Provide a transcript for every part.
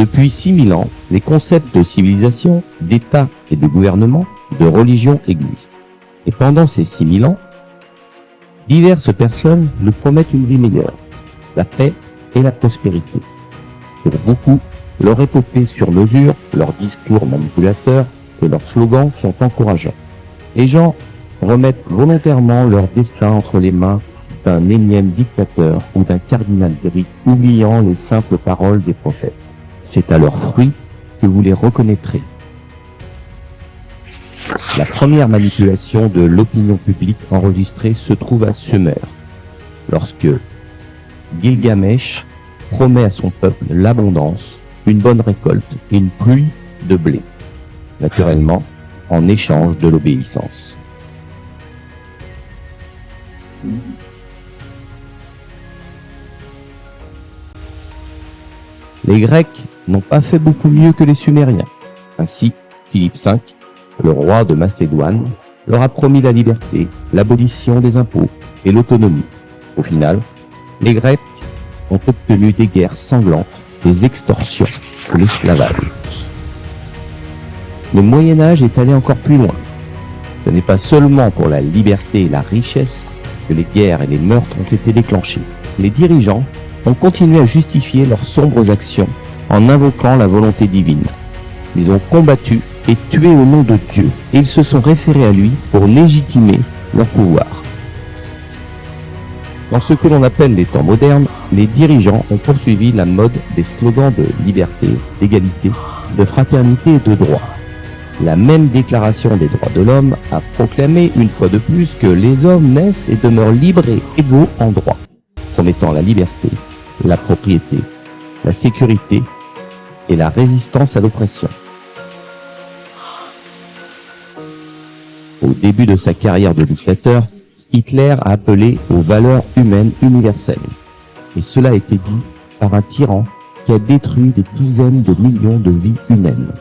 Depuis 6000 ans, les concepts de civilisation, d'État et de gouvernement, de religion existent. Et pendant ces 6000 ans, diverses personnes nous promettent une vie meilleure, la paix et la prospérité. Pour beaucoup, leur épopée sur mesure, leurs discours manipulateurs et leurs slogans sont encourageants. Les gens remettent volontairement leur destin entre les mains d'un énième dictateur ou d'un cardinal gris, oubliant les simples paroles des prophètes. C'est à leurs fruits que vous les reconnaîtrez. La première manipulation de l'opinion publique enregistrée se trouve à Sumer, lorsque Gilgamesh promet à son peuple l'abondance, une bonne récolte et une pluie de blé, naturellement en échange de l'obéissance. Les Grecs n'ont pas fait beaucoup mieux que les Sumériens. Ainsi, Philippe V, le roi de Macédoine, leur a promis la liberté, l'abolition des impôts et l'autonomie. Au final, les Grecs ont obtenu des guerres sanglantes, des extorsions et l'esclavage. Le Moyen-Âge est allé encore plus loin. Ce n'est pas seulement pour la liberté et la richesse que les guerres et les meurtres ont été déclenchés. Les dirigeants ont continué à justifier leurs sombres actions en invoquant la volonté divine. Ils ont combattu et tué au nom de Dieu, et ils se sont référés à lui pour légitimer leur pouvoir. Dans ce que l'on appelle les temps modernes, les dirigeants ont poursuivi la mode des slogans de liberté, d'égalité, de fraternité et de droit. La même déclaration des droits de l'homme a proclamé une fois de plus que les hommes naissent et demeurent libres et égaux en droit, promettant la liberté, la propriété, la sécurité et la résistance à l'oppression. Au début de sa carrière de dictateur, Hitler a appelé aux valeurs humaines universelles. Et cela a été dit par un tyran qui a détruit des dizaines de millions de vies humaines.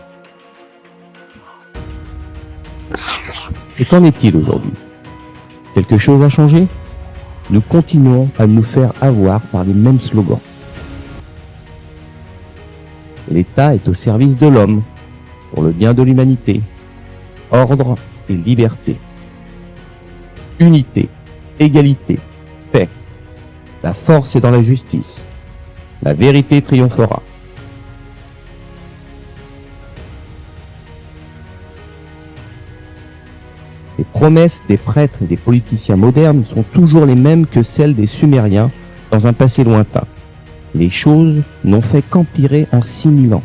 Et qu'en est-il aujourd'hui? Quelque chose a changé? Nous continuons à nous faire avoir par les mêmes slogans. L'État est au service de l'homme, pour le bien de l'humanité. Ordre et liberté. Unité, égalité, paix. La force est dans la justice. La vérité triomphera. Les promesses des prêtres et des politiciens modernes sont toujours les mêmes que celles des Sumériens dans un passé lointain. Les choses n'ont fait qu'empirer en 6000 ans.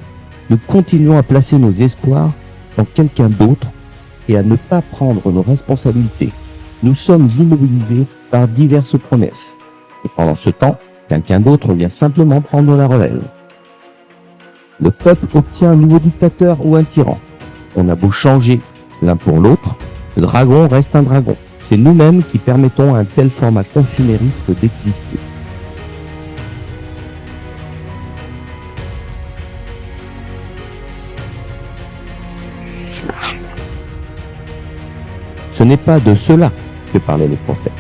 Nous continuons à placer nos espoirs dans quelqu'un d'autre et à ne pas prendre nos responsabilités. Nous sommes immobilisés par diverses promesses. Et pendant ce temps, quelqu'un d'autre vient simplement prendre la relève. Le peuple obtient un nouveau dictateur ou un tyran. On a beau changer l'un pour l'autre, le dragon reste un dragon. C'est nous-mêmes qui permettons à un tel format consumériste d'exister. Ce n'est pas de cela que parlaient les prophètes.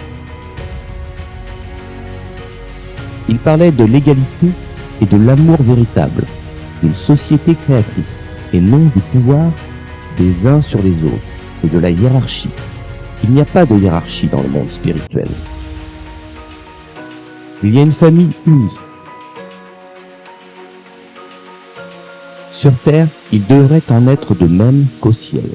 Ils parlaient de l'égalité et de l'amour véritable, d'une société créatrice, et non du pouvoir des uns sur les autres, et de la hiérarchie. Il n'y a pas de hiérarchie dans le monde spirituel. Il y a une famille unie. Sur terre, il devrait en être de même qu'au ciel.